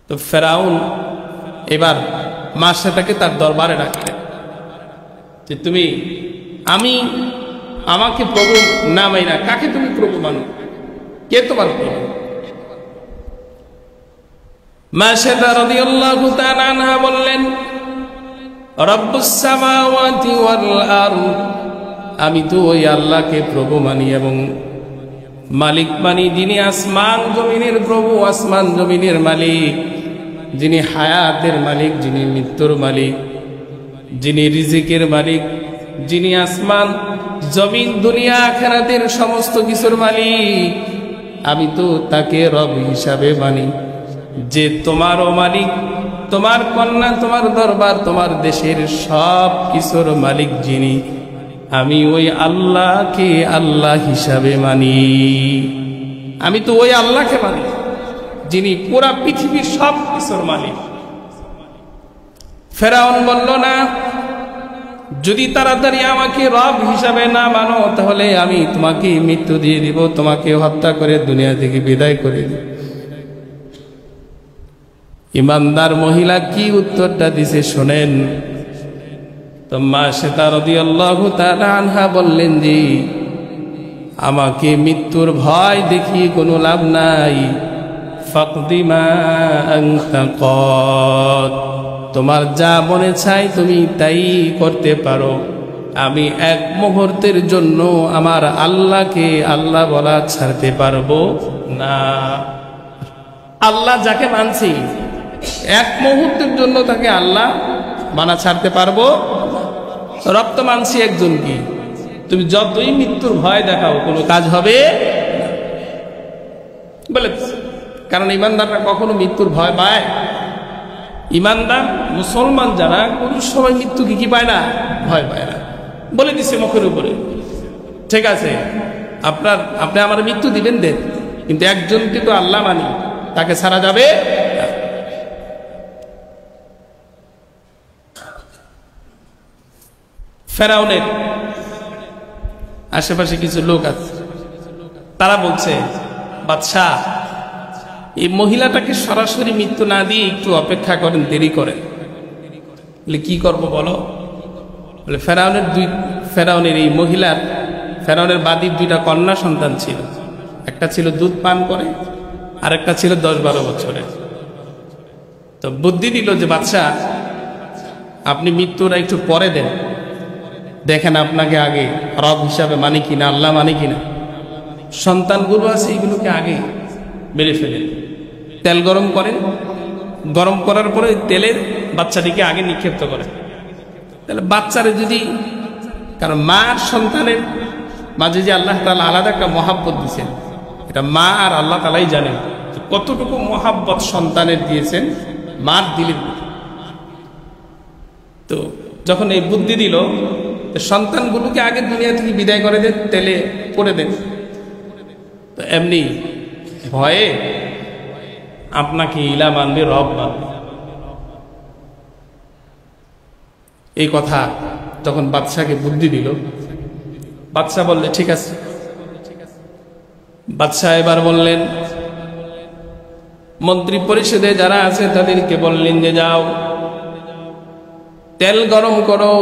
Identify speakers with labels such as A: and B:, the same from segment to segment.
A: তো ফেরাউন এবার মাশরাটাকে তার দরবারে রাখলেন যে তুমি আমাকে প্রভু না মাইনা কাকে তুমি প্রভু মানো, কে তোমার প্রভু? মাশরাটা রাদিয়াল্লাহু তাআলা আনহা বললেন, রব্বুস সামাওয়াতি ওয়াল আরদ, আমি তো ওই আল্লাহকে প্রভু মানি এবং মালিক মানি, যিনি আসমান জমিনের প্রভু, আসমান জমিনের মালিক, যিনি হায়াতের মালিক, যিনি মৃত্যুর মালিক, যিনি রিজিকের মালিক, যিনি আসমান জমিন দুনিয়া আখিরাতের সমস্ত কিছুর মালিক, আমি তো তাকে রব হিসাবে মানি। যে তোমারও মালিক, তোমার কন্যা, তোমার দরবার, তোমার দেশের সব কিছুর মালিক যিনি, আমি ওই আল্লাহকে আল্লাহ হিসাবে মানি। আমি তো ওই আল্লাহকে মানি যিনি পুরা পৃথিবীর সব কিছুর মালিক। ফেরাউন বলল, না, যদি তাড়াতাড়ি আমাকে রব হিসাবে না মানো তাহলে আমি তোমাকে মৃত্যু দিয়ে দিব, তোমাকে হত্যা করে দুনিয়া থেকে বিদায় করে দিব। ইমানদার মহিলা কি উত্তরটা দিছে শোনেন। তো মাশরাটা রাদিয়াল্লাহু তাআলা আনহা বললেন যে আমাকে মৃত্যুর ভয় দেখিয়ে কোনো লাভ নাই। ফাকদি মা আনতা কাদ, তোমার যা মনে চায় তুমি তাই করতে পারো, আমি এক মুহূর্তের জন্য আমার আল্লাহকে আল্লাহ বলা ছাড়তে পারবো না। আল্লাহ যাকে মানছি এক মুহূর্তের জন্য তাকে আল্লাহ মানা ছাড়তে পারবো। রব তো মানছি একজন, কি তুমি যতই মৃত্যুর ভয় দেখাও কোনো কাজ হবে বলে। কারণ ইমানদাররা কখনো মৃত্যুর ভয় পায়? ইমানদার মুসলমান যারা কোনো সময় মৃত্যুকে কি পায় না, ভয় পায় না। বলে দিচ্ছে মুখের উপরে, ঠিক আছে আপনি আমার মৃত্যু দিবেন দেন, কিন্তু একজনকে তো আল্লাহ মানি, তাকে ছাড়া যাবে। ফেরাউনের আশেপাশে কিছু লোক আছে, তারা বলছে, বাদশাহ এই মহিলাটাকে সরাসরি মৃত্যু না দিয়ে একটু অপেক্ষা করেন, দেরি করেন। বলে কি করব বলো? বলে ফেরাউনের এই মহিলার, ফেরাউনের বাদীর দুইটা কন্যা সন্তান ছিল, একটা ছিল দুধ পান করে আর একটা ছিল 10-12 বছরের। তো বুদ্ধি দিল যে বাদশাহ আপনি মৃত্যুটা একটু পরে দেন, দেখেন আপনাকে আগে রব হিসাবে মানি কিনা, আল্লাহ মানি কিনা। সন্তানগুলো আছে এইগুলোকে আগে মেরে ফেলেন, তেল গরম করেন, গরম করার পরে তেলের বাচ্চাটিকে আগে নিক্ষেপ্ত করেন। তাহলে বাচ্চারে যদি, কারণ মার সন্তানের মাঝে যে আল্লাহ তাআলা আলাদা একটা মহাব্বত দিয়েছেন, এটা মা আর আল্লাহ তাআলাই জানেন কতটুকু মহাব্বত সন্তানের দিয়েছেন মার দিলের। তো যখন এই বুদ্ধি দিল, সন্তানগুলোকে আগে দুনিয়া থেকে বিদায় করে দেন, তেলে পড়ে দেন। তো এমনি ভয়ে আপনাকে ইলা মানবে, রব মানবে। এই কথা তখন বাদশাকে বুদ্ধি দিল। বাদশাহ বললে ঠিক আছে। বাদশাহ এবার বললেন, মন্ত্রী পরিষদে যারা আছে তাদেরকে বললেন যে যাও তেল গরম করো,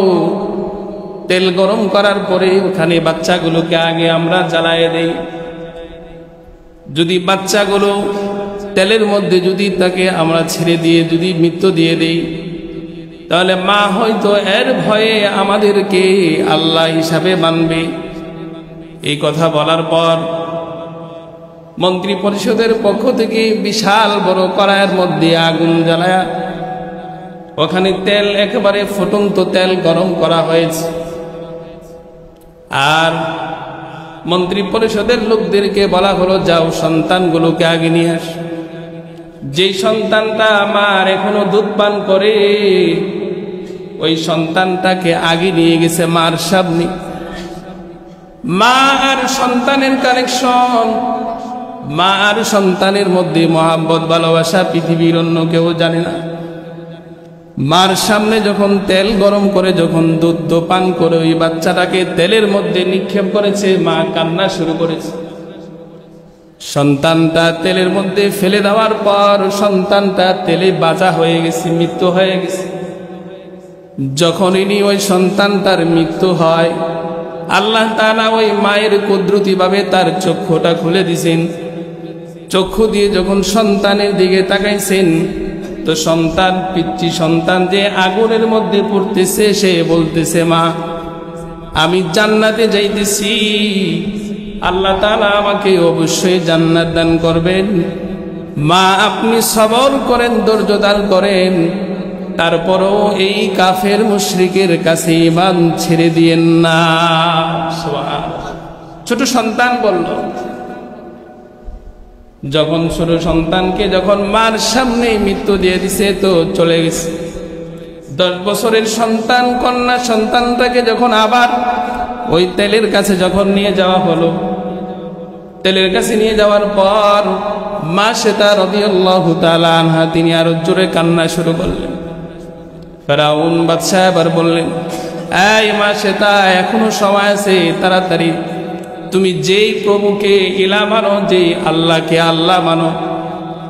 A: তেল গরম করার পরে ওখানে বাচ্চাগুলোকে আগে আমরা জ্বালায় দেই। যদি বাচ্চাগুলো তেলের মধ্যে যদি তাকে আমরা ছেড়ে দিয়ে যদি মৃত্যু দিয়ে দেই, তাহলে মা হয়তো এর ভয়ে আমাদেরকে আল্লাহ হিসাবে মানবে। এই কথা বলার পর মন্ত্রী পরিষদের পক্ষ থেকে বিশাল বড় কড়াইয়ের মধ্যে আগুন জ্বালায়া ওখানে তেল, একেবারে ফুটন্ত তেল গরম করা হয়েছে। আর মন্ত্রী পরিষদের লোকদেরকে বলা হলো, যাও সন্তানগুলোকে আগে নিয়ে আস। যেই সন্তানটা আমার এখনো দুধ পান করে ওই সন্তানটাকে আগে নিয়ে গেছে মার সামনে। মা আর সন্তানের কানেকশন, মা আর সন্তানের মধ্যে মহাব্বত ভালোবাসা পৃথিবীর অন্য কেউ জানে না। মার সামনে যখন তেল গরম করে যখন দুধ পান করে ওই বাচ্চাটাকে তেলের মধ্যে নিক্ষেপ করেছে, মা কান্না শুরু করেছে। সন্তানটা তেলের মধ্যে ফেলে দেওয়ার পর সন্তানটা তেলে বাজা হয়ে গেছে, মৃত্যু হয়ে গেছে। যখন ইনি ওই সন্তানটার মৃত্যু হয়, আল্লাহ তাআলা ওই মায়ের কুদরতিভাবে তার চক্ষুটা খুলে দিয়েছেন। চক্ষু দিয়ে যখন সন্তানের দিকে তাকাইছেন, তো সন্তান, পিচ্চি সন্তান যে আগুনের মধ্যে পড়তেছে, সে বলতেছে, মা আমি জান্নাতে যাইতেছি, আল্লাহ তাআলা আমাকে অবশ্যই জান্নাত দান করবেন। মা আপনি সবর করেন, ধৈর্য দান করেন, তারপরও এই কাফের মুশরিকের কাছে ঈমান ছেড়ে দিয়েন না। সুবহানাল্লাহ। ছোট সন্তান বলল। যখন ছোট সন্তানকে যখন মার সামনে মৃত্যু দিয়ে দিছে, তো চলে গেছে। 10 বছরের সন্তান, কন্যা সন্তানটাকে যখন আবার ওই তেলের কাছে যখন নিয়ে যাওয়া হলো, তেলের কাছে নিয়ে যাওয়ার পর মা সেতা রাদিয়াল্লাহু তাআলা আনহা তিনি আরো জোরে কান্না শুরু করলেন। ফেরাউন বাদশাহ এবার বললেন, এই মা সেতা, এখনো সময় আছে, তাড়াতাড়ি তুমি যেই প্রভুকে ইলাহ মানো, যেই আল্লাহকে আল্লাহ মানো,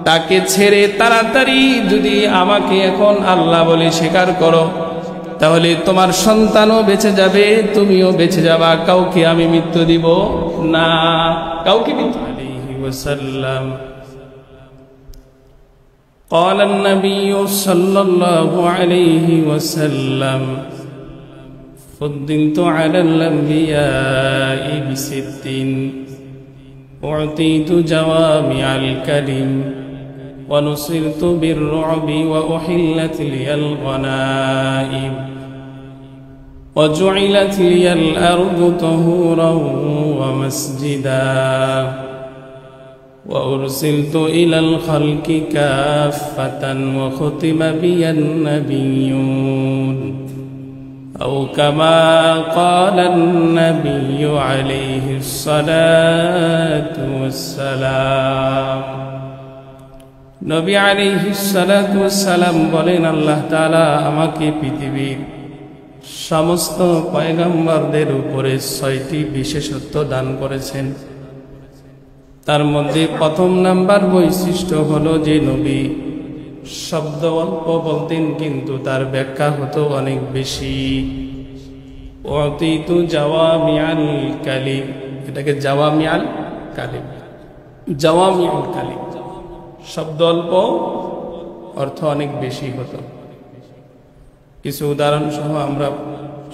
A: তাকে ছেড়ে তাড়াতাড়ি যদি আমাকে এখন আল্লাহ বলে স্বীকার করো, তাহলে তোমার সন্তানও বেঁচে যাবে, তুমিও বেঁচে যাবা, কাউকে আমি মৃত্যু দিব না, কাউকে মৃত্যু আলাইহি ওয়াসাল্লাম। قال النبي صلى الله عليه وسلم فضلت على الأنبياء ب6 أعطيت جوامع الكلم ونصرت بالرعب وأحلت لي الغنائم وجعلت لي الأرض طهورا ومسجدا وأرسلت إلى الخلق كافة وختم بي النبيون أو كما قال النبي عليه الصلاة والسلام। নবী আলাইহিস সালাতু ওয়াস সালাম বলেন, আল্লাহ তাআলা আমাকে পৃথিবীর সমস্ত পয়গম্বরদের উপরে 6টি বিশেষত্ব দান করেছেন। তার মধ্যে প্রথম নাম্বার বৈশিষ্ট্য হলো যে নবী শব্দ অল্প বলতেন, কিন্তু তার ব্যাখ্যা হতো অনেক বেশি। উতিতু জাওয়ামিআল কালিম, এটাকে জাওয়ামিআল কালিম, জাওয়ামিউল কালিম, শব্দ অল্প, অর্থ অনেক বেশি হতো। কিছু উদাহরণ সহ আমরা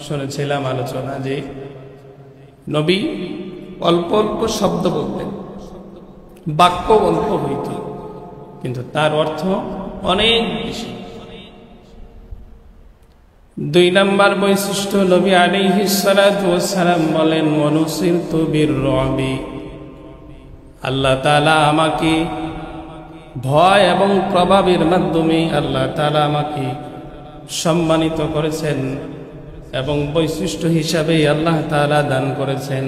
A: শুনেছিলাম আলোচনা, যে নবী অল্প অল্প শব্দ বলতেন, বাক্য অল্প হইত, কিন্তু তার অর্থ অনেক বেশি। 2 নাম্বার বৈশিষ্ট্য, নবী আলাইহিস সালাতু ওয়াস সালাম বলেন, ওয়ানুসিরতু বির-রু'বি, আল্লাহ তাআলা আমাকে ভয় এবং প্রভাবের মাধ্যমে আল্লাহ তাআলা আমাকে সম্মানিত করেছেন, এবং বৈশিষ্ট্য হিসাবে আল্লাহ তাআলা দান করেছেন।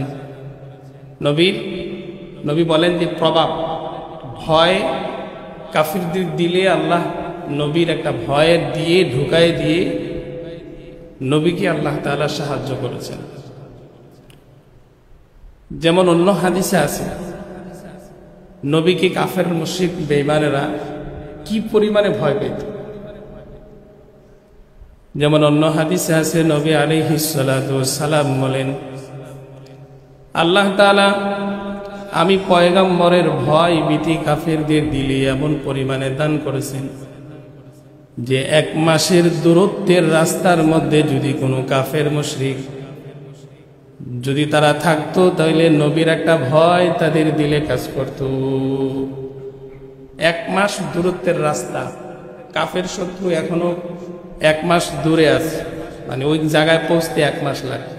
A: নবী বলেন যে প্রভাব, ভয় কাফিরদের দিলে আল্লাহ নবীর একটা ভয় দিয়ে ঢুকায় দিয়ে নবীকে আল্লাহ তাআলা সাহায্য করেছেন। যেমন অন্য হাদিসে আছে, নবীকে কাফের মুশরিক বেঈমানেরা কি পরিমাণে ভয় পেত। যেমন অন্য হাদিসে আছে, নবী আলাইহিস সালাতু ওয়াস সালাম বলেন, আল্লাহ তাআলা আমি পয়গম্বরের ভয় ভীতি কাফেরদের দিলে এমন পরিমাণে দান করেছেন যে 1 মাসের দূরত্বের রাস্তার মধ্যে যদি কোনো কাফের মুশরিক যদি তারা থাকতো, তাহলে নবীর একটা ভয় তাদের দিলে কাজ করত। 1 মাস দূরত্বের রাস্তা, কাফের শত্রু এখনো 1 মাস দূরে আছে, মানে ওই জায়গায় পৌঁছতে 1 মাস লাগে,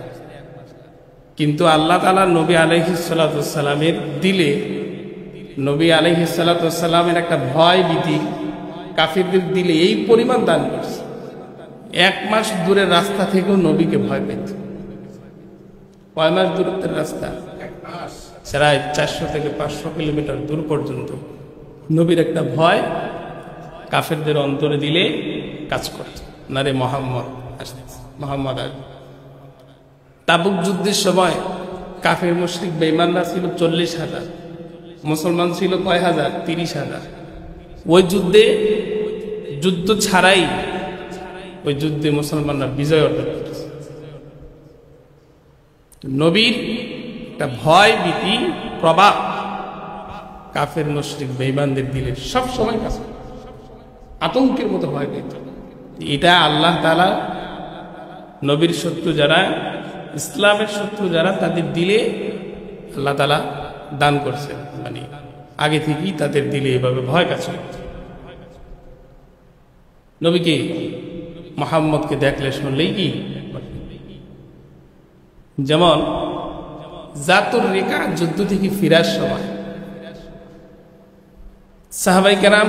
A: কিন্তু আল্লাহ তাআলা নবী আলাইহিস সালাতু ওয়াস সালামের দিলে, নবী আলাইহিস সালাতু ওয়াস সালামের একটা ভয় ভীতি কাফিরদের দিলে এই পরিমাণ দান করছে, 1 মাস দূরের রাস্তা থেকেও নবীকে ভয় পেত। কয় মাস দূরত্বের রাস্তা? প্রায় 400 থেকে 500 কিলোমিটার দূর পর্যন্ত নবীর একটা ভয় কাফেরদের অন্তরে দিলে কাজ করত। না রে মোহাম্মদ আসবে। তাবুক যুদ্ধের সময় কাফের মুশরিক বেঈমানরা ছিল 40,000, মুসলমান ছিল কয় হাজার? 30,000। ওই যুদ্ধ ছাড়াই ওই যুদ্ধে মুসলমানরা বিজয় অর্জন করেছে। নবীর একটা ভয় ভীতি প্রভাব কাফের মুশরিক বেঈমানদের দিলে সব সময় কাজ করে, আতঙ্কের মতো ভয় পেত। এটা আল্লাহ তাআলা নবীর শত্রু যারা, ইসলামের শত্রু যারা, তাদের দিলে আল্লাহ তাআলা দান করছেন, মানে আগে থেকেই তাদের দিলে এভাবে ভয় কাজ করে। নবীকে মুহাম্মদকে দেখলে শুনলেই কি, যেমন জাতুর রেখা যুদ্ধ থেকে ফিরার সময় সাহাবায়ে কেরাম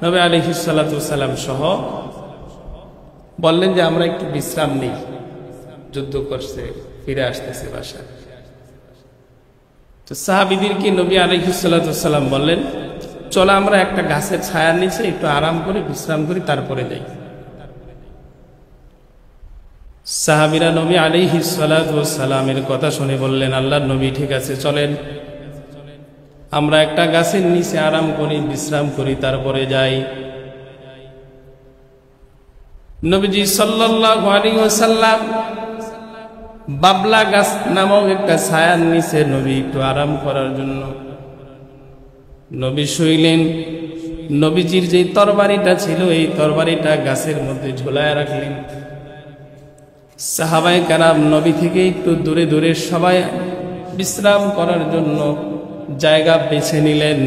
A: নবী আলাইহিস সালাতু ওয়াস সালাম সহ বললেন যে আমরা একটু বিশ্রাম নেই, যুদ্ধ করছে, ফিরে আসতেছে বাসায়। তো সাহাবীদেরকে নবী আলাইহিস সালাতু ওয়াস সালাম বললেন, চলো আমরা একটা গাছের ছায়ার নিচে একটু আরাম করে বিশ্রাম করি, তারপরে যাই। সাহাবীরা নবী আলাইহিস সালাতু ওয়াস সালামের কথা শুনে বললেন, আল্লাহর নবী ঠিক আছে, চলেন আমরা একটা গাছের নিচে আরাম করি, বিশ্রাম করি, তারপরে যাই। নবীজি সাল্লাল্লাহু আলাইহি ওয়াসাল্লাম বাবলা গাছ নামক একটা ছায়ার নিচে নবী একটু আরাম করার জন্য নবী শুইলেন। নবীজির যে তরবারিটা ছিল, এই তরবারিটা গাছের মধ্যে ঝুলায় রাখলেন। সাহাবায়ে কেরাম নবী থেকে একটু দূরে দূরে সবাই বিশ্রাম করার জন্য জায়গা বেছে নিলেন।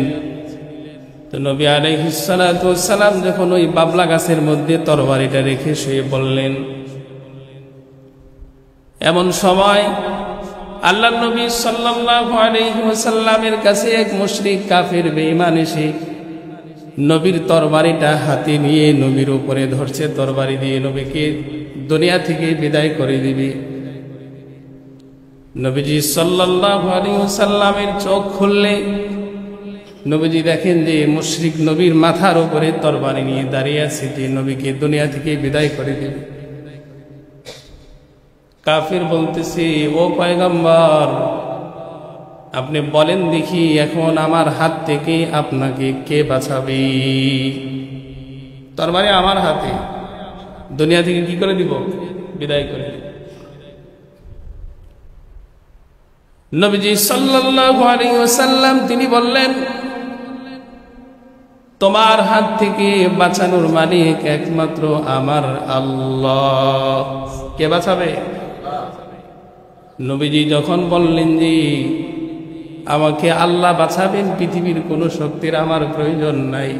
A: তো নবী আলাইহিস সালাতু ওয়াস সালাম যখন ওই বাবলা গাছের মধ্যে তরবারিটা রেখে শুয়ে বললেন, এমন সময় আল্লাহর নবী সাল্লাল্লাহু আলাইহি ওয়াসাল্লামের কাছে এক মুশরিক কাফির বেঈমান এসে নবীর তরবারিটা হাতে নিয়ে নবীর উপরে ধরছে, তরবারি দিয়ে নবীকে দুনিয়া থেকে বিদায় করে দিবে। নবীজি সাল্লাল্লাহু আলাইহি ওয়াসাল্লামের চোখ খুললে নবীজি দেখেন যে মুশরিক নবীর মাথার উপরে তরবারি নিয়ে দাঁড়িয়ে আছে, যে নবীকে দুনিয়া থেকে বিদায় করে দিবে। কাফির বলতেছে, ও পয়গম্বর, আপনি বলেন দেখি এখন আমার হাত থেকে আপনাকে কে বাঁচাবে? তরবারি আমার হাতে, দুনিয়া থেকে কি করে দিব? বিদায় করে দিব। নবীজি সাল্লাল্লাহু আলাইহি ওয়াসাল্লাম তিনি বললেন, তোমার হাত থেকে বাঁচানোর মালিক একমাত্র আমার আল্লাহ। কে বাঁচাবে? নবীজি যখন বললেন যে আমাকে আল্লাহ বাঁচাবেন, পৃথিবীর কোনো শক্তির আমার প্রয়োজন নাই,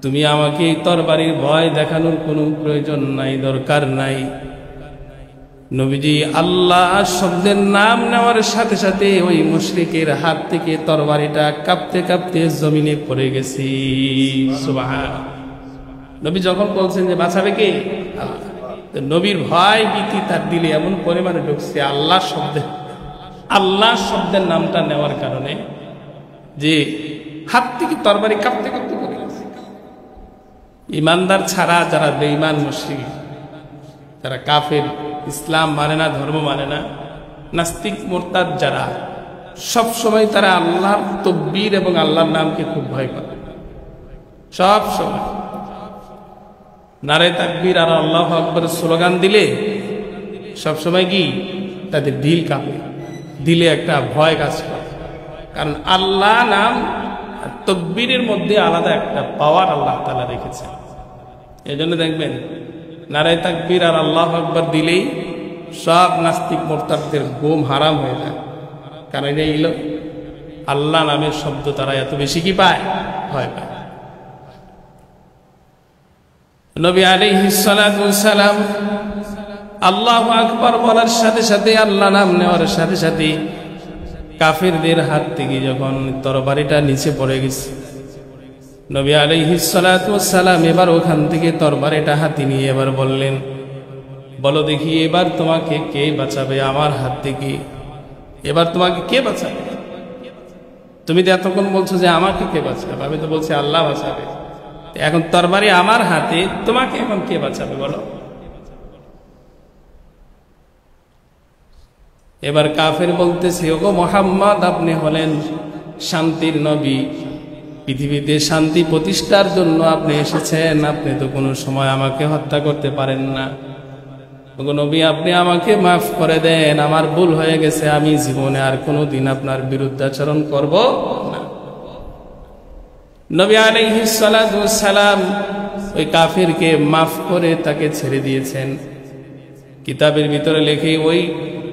A: তুমি আমাকে তরবারির ভয় দেখানোর কোনো প্রয়োজন নাই, দরকার নাই। নবীজি আল্লাহ শব্দের নাম নেওয়ার সাথে সাথে ওই মুশরিকের হাত থেকে তরবারিটা কাঁপতে কাঁপতে জমিনে পড়ে গেছে। সুবহানাল্লাহ। নবী যখন বলছেন যে বাঁচাবে কে? আল্লাহ। নবীর ভয় ভীতি তার দিলে এমন পরিমাণে ঢুকছে আল্লাহ শব্দের নামটা নেওয়ার কারণে, যে হাত থেকে তরবারি কাঁপতে কাঁপতে পড়ে গেছে। ইমানদার ছাড়া যারা বেঈমান মুশরিক, যারা কাফের, ইসলাম মানে না, ধর্ম মানে না, নাস্তিক মুরতাদ যারা, সব সময় তারা আল্লাহর তাকবীর এবং আল্লাহর নামকে খুব ভয় করে। সব সময় নারে তাকবীর আর আল্লাহু আকবার স্লোগান দিলে সব সময় কি তাদের দিল কাঁপে, দিলে একটা ভয় কাজ করে। কারণ আল্লাহ নাম আর তাকবীরের মধ্যে আলাদা একটা পাওয়ার আল্লাহ তাআলা রেখেছে। এই জন্য দেখবেন নারে তাকবীর আর আল্লাহু আকবার দিলেই সব নাস্তিক মুরতাদদের ঘুম হারাম হয়ে যায়। কারণ এই আল্লাহ নামের শব্দ তারা এত বেশি কি পায়? ভয় পায়। নবী আলাইহিস সালাতু ওয়াস সালাম আল্লাহু আকবার বলার সাথে সাথে, আল্লাহ নাম নেওয়ার সাথে সাথে কাফিরদের হাত থেকে যখন তরবারিটা নিচে পড়ে গেছে, নবী আলাইহিস সালাতু ওয়াস সালাম এবার ওখান থেকে তরবারিটা হাতে নিয়ে এবার বললেন, বলো দেখি এবার তোমাকে কে বাঁচাবে আমার হাত থেকে? এবার তোমাকে কে বাঁচাবে? তুমি তো এতক্ষণ বলছো যে আমাকে কে বাঁচাবে, আমি তো বলছি আল্লাহ বাঁচাবে। এখন তরবারি আমার হাতে, তোমাকে এখন কে বাঁচাবে বলো? এবার কাফের বলতেছে, ওগো মুহাম্মদ, আপনি হলেন শান্তির নবী, পৃথিবীতে শান্তি প্রতিষ্ঠার জন্য আপনি এসেছেন, আপনি তো কোনো সময় আমাকে হত্যা করতে পারেন না। নবী, আপনি আমাকে মাফ করে দেন, আমার ভুল হয়ে গেছে, আমি জীবনে আর কোনোদিন আপনার বিরুদ্ধাচরণ করব না। নবী আলাইহিস সালাতু ওয়াস সালাম ওই কাফিরকে মাফ করে তাকে ছেড়ে দিয়েছেন। কিতাবের ভিতরে লেখে ওই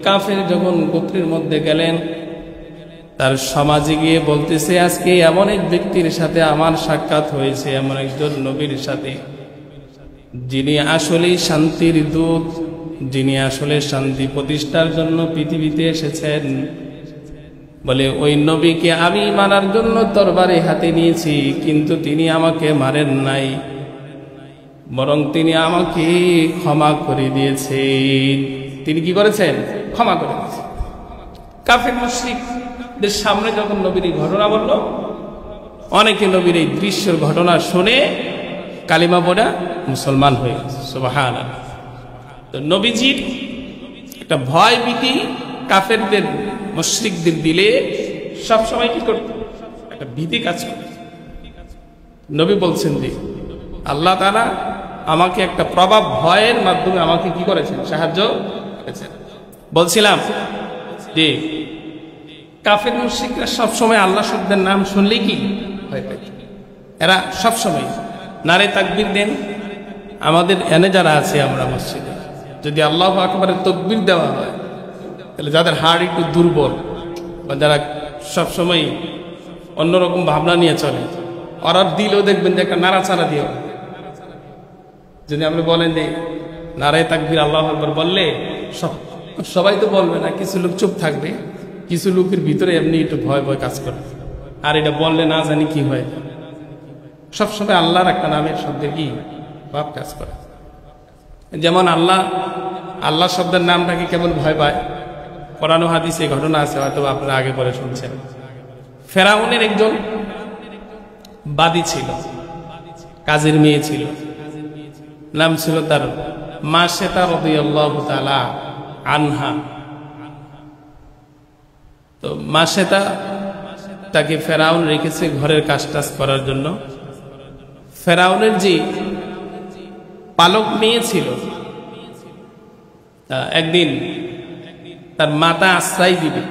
A: কাফির যখন গোত্রের মধ্যে গেলেন, তার সমাজে গিয়ে বলতেছে, আজকে এমন এক ব্যক্তির সাথে আমার সাক্ষাৎ হয়েছে, এমন একজন নবীর সাথে, যিনি আসলেই শান্তির দূত, যিনি আসলে শান্তি প্রতিষ্ঠার জন্য পৃথিবীতে এসেছেন। বলে ওই নবীকে আমি মানার জন্য তরবারি হাতে নিয়েছি, কিন্তু তিনি আমাকে মারেন নাই, বরং তিনি আমাকে ক্ষমা করে দিয়েছেন। তিনি কি করেছেন? ক্ষমা করে দিয়েছেন। কাফের মুশরিকদের সামনে যখন নবীর এই ঘটনা বলল, অনেকে নবীর এই দৃশ্যের ঘটনা শুনে কালিমা পড়া মুসলমান হয়ে গেছে। সুবহানাল্লাহ। তো নবীজির একটা ভয় ভীতি কাফেরদের মুশরিকদের দিলে সবসময় কি করত? একটা ভীতি কাজ করত। নবী বলছেন যে আল্লাহ তাআলা আমাকে একটা প্রভাব ভয়ের মাধ্যমে আমাকে কি করেছেন? সাহায্য করেছেন। বলছিলাম যে কাফের মুশরিকরা সবসময় আল্লাহ শব্দের নাম শুনলেই কি ভয় পেত। এরা সবসময় নারে তাকবীর দেন। আমাদের এনে যারা আছে আমরা মসজিদে, যদি আল্লাহু আকবারের তাকবীর দেওয়া হয়, তাহলে যাদের হাড় একটু দুর্বল বা যারা সবসময় অন্যরকম ভাবনা নিয়ে চলে, ওরা দিলেও দেখবেন যে একটা নাড়াচাড়া দিও। যদি আপনি বলেন যে নারায়ে তাকবীর আল্লাহু আকবার বললে সবাই তো বলবে না, কিছু লোক চুপ থাকবে, কিছু লোকের ভিতরে এমনি একটু ভয় ভয় কাজ করে, আর এটা বললে না জানি কি হয়। সবসময় আল্লাহর একটা নামের শব্দের কি ভাব কাজ করে। যেমন আল্লাহ শব্দের নামটাকে কেবল ভয় পায়। কোরআন ও হাদিসে ঘটনা আছে, হয়তো আপনারা আগে পরে শুনছেন। ফেরাউনের একজন বাদী ছিল, কাজের মেয়ে ছিল, নাম ছিল তার মাশেতা রাদিয়াল্লাহু তাআলা আনহা। তো মাশেতা তাকে ফেরাউন রেখেছে ঘরের কাজ টাজ করার জন্য। ফেরাউনের যে পালক মেয়ে ছিল, একদিন তার মাতা আশ্রয় দিবে,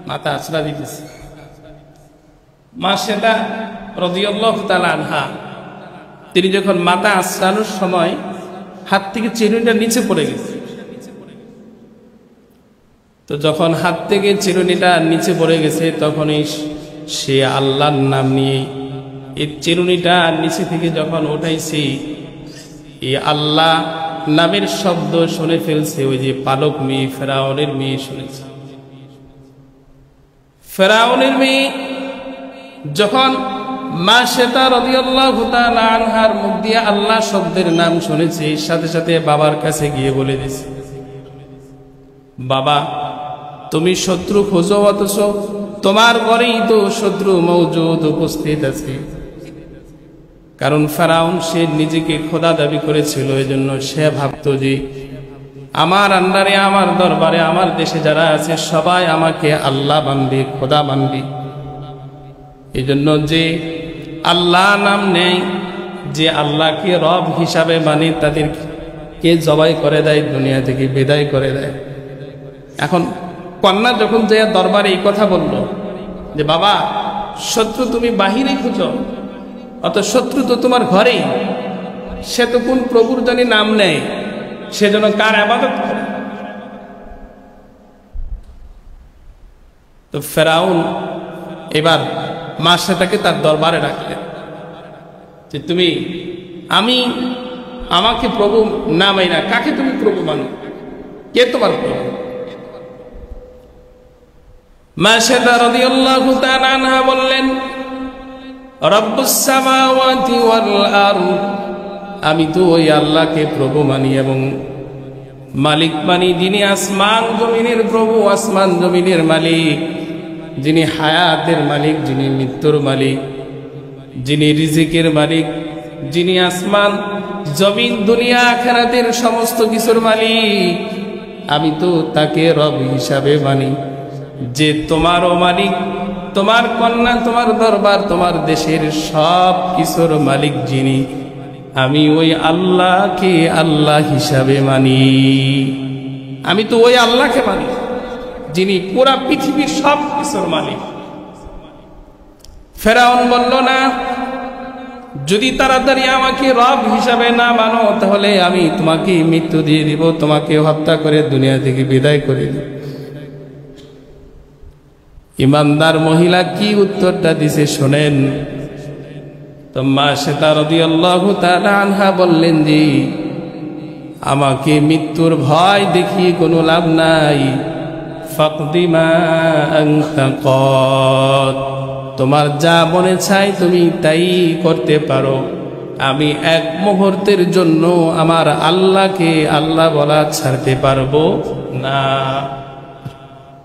A: মাতা আশ্রয় দিতেছে। মাশেতা রাদিয়াল্লাহু তাআলা আনহা তিনি যখন মাতা আশ্রানোর সময় হাত থেকে চিরুনিটা নিচে পড়ে গেছে। তো যখন হাত থেকে চিরুনিটা নিচে পড়ে গেছে, তখনই সে আল্লাহর নাম নিয়ে এই চিরুনিটা নিচে থেকে যখন উঠাইছে, এই আল্লাহ নামের শব্দ শুনে ফেলছে। ওই যে পালক মেয়ে, ফেরাউনের মেয়ে শুনেছে। ফেরাউনের মেয়ে যখন মাশেতা রাদিয়াল্লাহু তাআলা আনহার মুখ দিয়ে আল্লাহ শব্দের নাম শুনেছে, সাথে সাথে বাবার কাছে গিয়ে বলে দিয়েছে, বাবা তুমি শত্রু খোঁজো, অথচ তোমার ঘরেই তো শত্রু মওজুদ উপস্থিত আছে। কারণ ফেরাউন সে নিজেকে খোদা দাবি করেছিল, এজন্য সে ভাবতো যে আমার আন্ডারে, আমার দরবারে, আমার দেশে যারা আছে সবাই আমাকে আল্লাহ মানবে, খোদা মানবে। এই জন্য যে আল্লাহ নাম নেই, যে আল্লাহকে রব হিসাবে মানে, তাদেরকে জবাই করে দেয়, দুনিয়া থেকে বিদায় করে দেয়। এখন কন্যা যখন যে দরবারে এই কথা বলল যে বাবা শত্রু তুমি বাহিরে খুঁজো, অত শত্রু তো তোমার ঘরেই, সে তো কোন প্রভুর জানি নাম নেয়, সেজন্য কার ইবাদত করে। তো ফেরাউন এবার মাশেতাকে তার দরবারে রাখলেন যে তুমি আমাকে প্রভু না মানি না, কাকে তুমি প্রভু মানো, কে তোমার প্রভু? মাশেতা রাদিয়াল্লাহু তাআলা আনহা বললেন, রব্বুস সামাওয়াতি ওয়াল আরদ, আমি তো ওই আল্লাহকে প্রভু মানি এবং মালিক মানি, যিনি আসমান জমিনের প্রভু, আসমান জমিনের মালিক, যিনি হায়াতের মালিক, যিনি মৃত্যুর মালিক, যিনি রিজিকের মালিক, যিনি আসমান জমিন দুনিয়া আখিরাতের সমস্ত কিছুর মালিক, আমি তো তাকে রব হিসাবে মানি। যে তোমারও মালিক, তোমার কন্যা, তোমার দরবার, তোমার দেশের সব কিছুর মালিক যিনি, আমি ওই আল্লাহকে আল্লাহ হিসাবে মানি। আমি তো ওই আল্লাহকে মানি যিনি পুরা পৃথিবীর সব কিছুর মালিক। ফেরাউন বলল, না, যদি তাড়াতাড়ি আমাকে রব হিসাবে না মানো তাহলে আমি তোমাকে মৃত্যু দিয়ে দিব, তোমাকে হত্যা করে দুনিয়া থেকে বিদায় করে দিব। ইমানদার মহিলা কি উত্তরটা দিছে শোনেন। তো মা শ্বেতা রাদিয়াল্লাহু তাআলা আনহা বললেন যে, আমাকে মৃত্যুর ভয় দেখিয়ে কোনো লাভ নাই। ফাকদি মা আনতা কাদ, তোমার যা মনে চায় তুমি তাই করতে পারো। আমি এক মুহূর্তের জন্য আমার আল্লাহকে আল্লাহ বলা ছাড়তে পারবো না।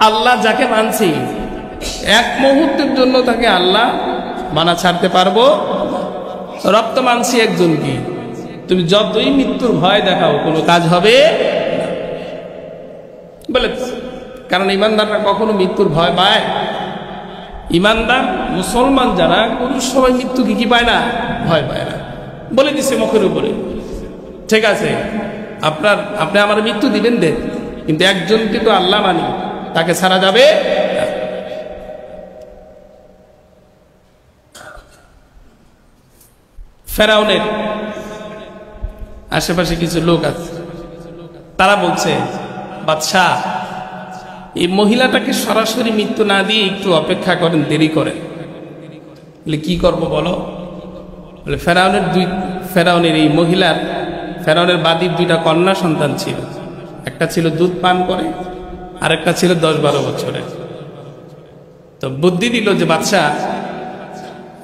A: আল্লাহ যাকে মানছি এক মুহূর্তের জন্য তাকে আল্লাহ মানা ছাড়তে পারবো। রক্ত মানছি একজনকে, তুমি যতই মৃত্যুর ভয় দেখাও কোনো কাজ হবে বলে। কারণ ইমানদাররা কখনো মৃত্যুর ভয় পায়? ইমানদার মুসলমান যারা কোনো সময় মৃত্যুকে কি পায় না, ভয় পায় না। বলে দিছে মুখের উপরে, ঠিক আছে আপনি আমার মৃত্যু দিবেন দেন, কিন্তু একজনকে তো আল্লাহ মানি, তাকে ছাড়া যাবে। ফেরাউনের আশেপাশে কিছু লোক আছে, তারা বলছে, বাদশাহ এই মহিলাটাকে সরাসরি মৃত্যু না দিয়ে একটু অপেক্ষা করেন, দেরি করেন। বলে কি করব বলো? বলে ফেরাউনের এই মহিলার, ফেরাউনের বাদীর দুইটা কন্যা সন্তান ছিল। একটা ছিল দুধ পান করে, আর একটা ছিল 10-12 বছরের। তো বুদ্ধি দিল যে, বাদশাহ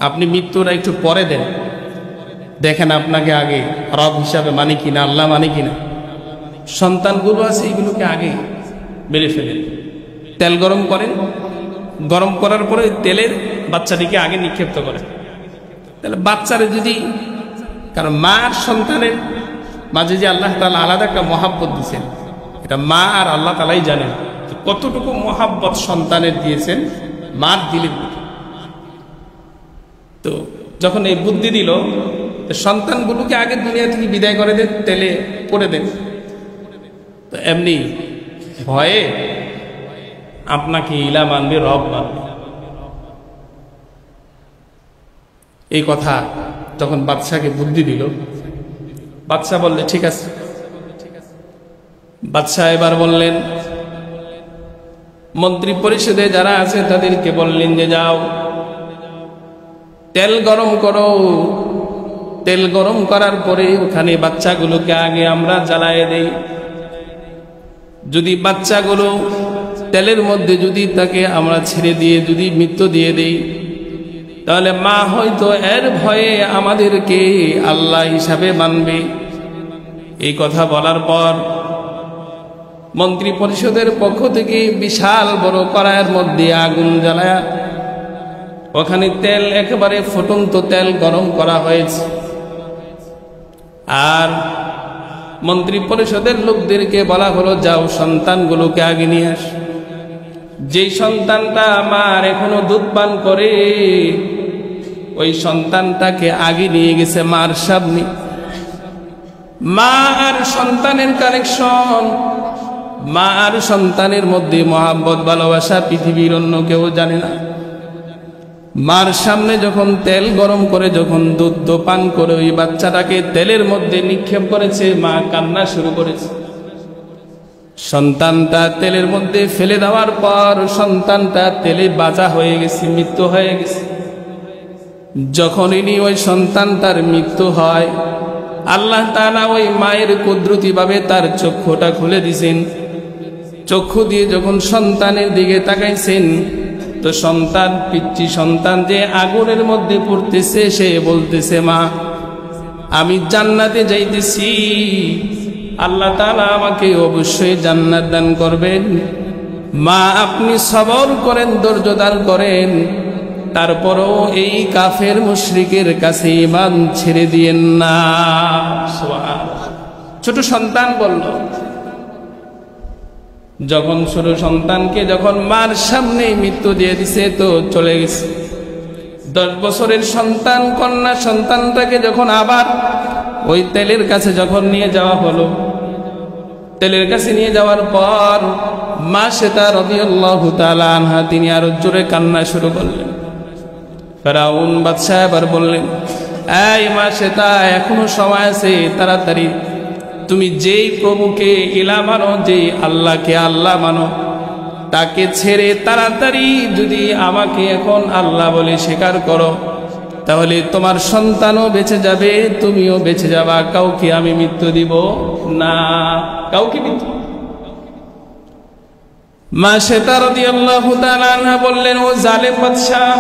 A: আপনি মৃত্যুটা একটু পরে দেন, দেখেন আপনাকে আগে রব হিসাবে মানি কিনা, আল্লাহ মানি কিনা। সন্তানগুলো আছে এইগুলোকে আগে মেরে ফেলেন, তেল গরম করেন, গরম করার পরে তেলের বাচ্চাটিকে আগে নিক্ষেপ্ত করেন। তাহলে বাচ্চারে যদি, কারণ মা আর সন্তানের মাঝে যে আল্লাহ তাআলা আলাদা একটা মহাব্বত দিয়েছেন, এটা মা আর আল্লাহ তাআলাই জানেন কতটুকু মহাব্বত সন্তানের দিয়েছেন মার দিলেন। তো যখন এই বুদ্ধি দিল, সন্তানগুলোকে আগে দুনিয়া থেকে বিদায় করে দেন, তেলে পড়ে দেন। তো এমনি ভয়ে আপনাকে ইলা মানবে, রব মানবে। এই কথা তখন বাদশাকে বুদ্ধি দিল। বাদশা বললে ঠিক আছে। বাদশাহ এবার বললেন, মন্ত্রী পরিষদে যারা আছে তাদেরকে বললেন যে, যাও তেল গরম করো। তেল গরম করার পরে ওখানে বাচ্চাগুলোকে আগে আমরা জ্বালায় দেই। যদি বাচ্চাগুলো তেলের মধ্যে যদি তাকে আমরা ছেড়ে দিয়ে যদি মৃত্যু দিয়ে দেই, তাহলে মা হয়তো এর ভয়ে আমাদেরকে আল্লাহ হিসাবে মানবে। এই কথা বলার পর মন্ত্রী পরিষদের পক্ষ থেকে বিশাল বড় কড়াইয়ের মধ্যে আগুন জ্বালায়া ওখানে তেল, একেবারে ফুটন্ত তেল গরম করা হয়েছে। আর মন্ত্রী পরিষদের লোকদেরকে বলা হলো, যাও সন্তানগুলোকে আগে নিয়ে আস। যেই সন্তানটা আমার এখনো দুধ পান করে, ওই সন্তানটাকে আগে নিয়ে গেছে মার সামনে। মা আর সন্তানের কানেকশন, মা আর সন্তানের মধ্যে মহাব্বত, ভালোবাসা পৃথিবীর অন্য কেউ জানে না। মার সামনে যখন তেল গরম করে যখন দুধ পান করে ওই বাচ্চাটাকে তেলের মধ্যে নিক্ষেপ করেছে, মা কান্না শুরু করেছে। সন্তানটা তেলের মধ্যে ফেলে দেওয়ার পর সন্তানটা তেলে বাঁচা হয়ে গেছে, মৃত্যু হয়ে গেছে। যখন ইনি ওই সন্তানটার মৃত্যু হয়, আল্লাহ তাআলা ওই মায়ের কুদরতিভাবে তার চক্ষুটা খুলে দিয়েছেন। চক্ষু দিয়ে যখন সন্তানের দিকে তাকাইছেন, তো সন্তান, পিচ্চি সন্তান যে আগুনের মধ্যে পড়তেছে, সে বলতেছে, মা আমি জান্নাতে যাইতেছি, আল্লাহ তাআলা আমাকে অবশ্যই জান্নাত দান করবেন। মা আপনি সবর করেন, ধৈর্য ধারণ করেন, তারপরও এই কাফের মুশরিকের কাছে ঈমান ছেড়ে দিয়েন না। সুবহানাল্লাহ। ছোট সন্তান বলল যখন ছোট সন্তানকে যখন মার সামনে মৃত্যু দিয়ে দিছে তো চলে গেছে। 10 বছরের সন্তান, কন্যা সন্তানটাকে যখন আবার ওই তেলের কাছে যখন নিয়ে যাওয়া হলো, তেলের কাছে নিয়ে যাওয়ার পর মা শ্বেতা রাদিয়াল্লাহু তাআলা আনহা তিনি আরো জোরে কান্না শুরু করলেন। ফেরাউন বাদশাহ আবার বললেন, এই মা শ্বেতা, এখনো সময় আছে, তাড়াতাড়ি তুমি যেই প্রভুকে ইলা মানো, যেই আল্লাহকে আল্লাহ মানো, তাকে ছেড়ে তাড়াতাড়ি যদি আমাকে এখন আল্লাহ বলে স্বীকার করো, তাহলে তোমার সন্তানও বেঁচে যাবে, তুমিও বেঁচে যাবা, কাউকে আমি মৃত্যু দিব না, কাউকে মৃত্যু। মা শ্বেতা রাদিয়াল্লাহু তাআলা আনহা বললেন, ও জালেম বাদশাহ,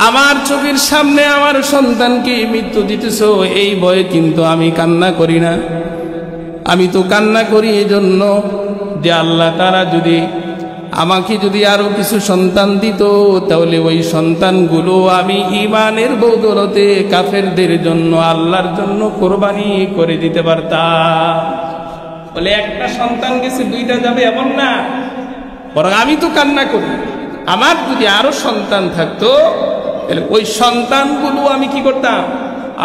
A: আমার চোখের সামনে আমার সন্তানকে মৃত্যু দিতেছো, এই ভয়ে কিন্তু আমি কান্না করি না। আমি তো কান্না করি এই জন্য যে আল্লাহ তাআলা যদি আমাকে যদি আরো কিছু সন্তান দিত, তাহলে ওই সন্তানগুলো আমি ঈমানের বদৌলতে কাফেরদের জন্য আল্লাহর জন্য কোরবানি করে দিতে পারতাম। বলে একটা সন্তান গেছে, 2টা যাবে এমন না, বরং আমি তো কান্না করি আমার যদি আরো সন্তান থাকতো, তাহলে ওই সন্তানগুলো আমি কি করতাম,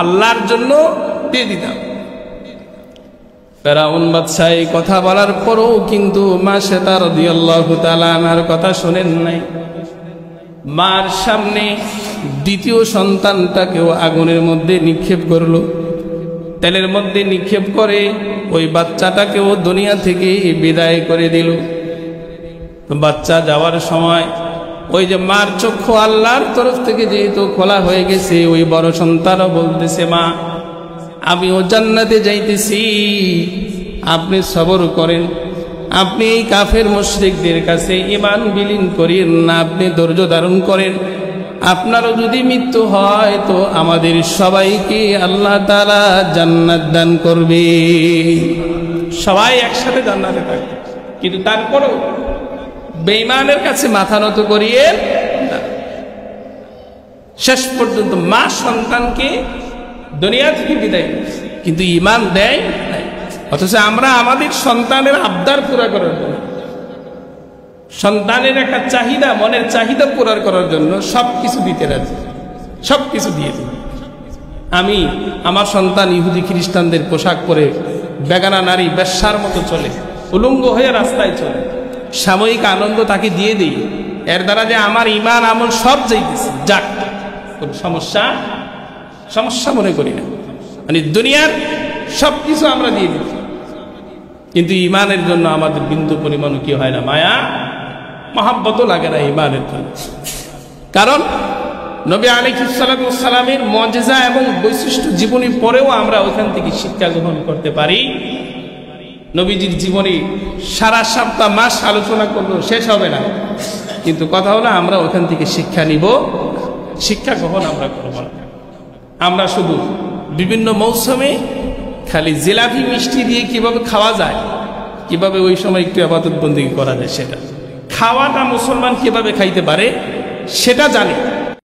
A: আল্লাহর জন্য দিয়ে দিতাম। ফেরাউন বাদশাহ এই কথা বলার পরও কিন্তু মা শ্বেতা রাদিয়াল্লাহু তাআলা আনহার কথা শোনেন নাই। মার সামনে দ্বিতীয় সন্তানটাকেও আগুনের মধ্যে নিক্ষেপ করলো, তেলের মধ্যে নিক্ষেপ করে ওই বাচ্চাটাকেও দুনিয়া থেকে বিদায় করে দিল। তো বাচ্চা যাওয়ার সময় ওই যে মার চক্ষু আল্লাহর তরফ থেকে যেহেতু খোলা হয়ে গেছে, ওই বড় সন্তানও বলতেছে, মা আমিও জান্নাতে যাইতেছি, আপনি সবর করেন, আপনি এই কাফের মুশরিকদের কাছে ঈমান বিলীন করেন না, আপনি ধৈর্য ধারণ করেন, আপনারও যদি মৃত্যু হয় তো আমাদের সবাইকে আল্লাহ তাআলা জান্নাত দান করবে, সবাই একসাথে জান্নাতে থাকবে। কিন্তু তারপরও বেঈমানের কাছে মাথা নত করিয়ে শেষ পর্যন্ত মা সন্তানকে দুনিয়া থেকে বিদায় করেছে, কিন্তু ঈমান দেয় নাই। অথচ আমরা আমাদের সন্তানের আবদার পুরা করার জন্য, সন্তানের একটা চাহিদা, মনের চাহিদা পুরা করার জন্য সবকিছু দিতে রাজি, সবকিছু দিয়ে দিই। আমি আমার সন্তান ইহুদি খ্রিস্টানদের পোশাক পরে বেগানা নারী বেশ্যার মতো চলে, উলঙ্গ হয়ে রাস্তায় চলে, সাময়িক আনন্দ তাকে দিয়ে দিই, এর দ্বারা যে আমার ঈমান আমল সব যাইতেছে, যাক, কোনো সমস্যা মনে করি না। মানে দুনিয়ার সবকিছু আমরা দিয়ে দিই, কিন্তু ঈমানের জন্য আমাদের বিন্দু পরিমাণ কি হয় না, মায়া মহাব্বতও লাগে না ঈমানের জন্য। কারণ নবী আলাইহিস সালাতু ওয়াস সালামের মুজিজা এবং বৈশিষ্ট্য জীবনী পরেও আমরা ওখান থেকে শিক্ষা গ্রহণ করতে পারি। নবীজির জীবনী সারা সপ্তাহ মাস আলোচনা করলেও শেষ হবে না, কিন্তু কথা হলো আমরা ওখান থেকে শিক্ষা নিব, শিক্ষা গ্রহণ আমরা করব না। আমরা শুধু বিভিন্ন মৌসুমে খালি জিলাপি মিষ্টি দিয়ে কিভাবে খাওয়া যায়, কিভাবে ওই সময় একটু ইবাদত বন্দেগী করা যায়, সেটা খাওয়াটা মুসলমান কিভাবে খাইতে পারে সেটা জানে।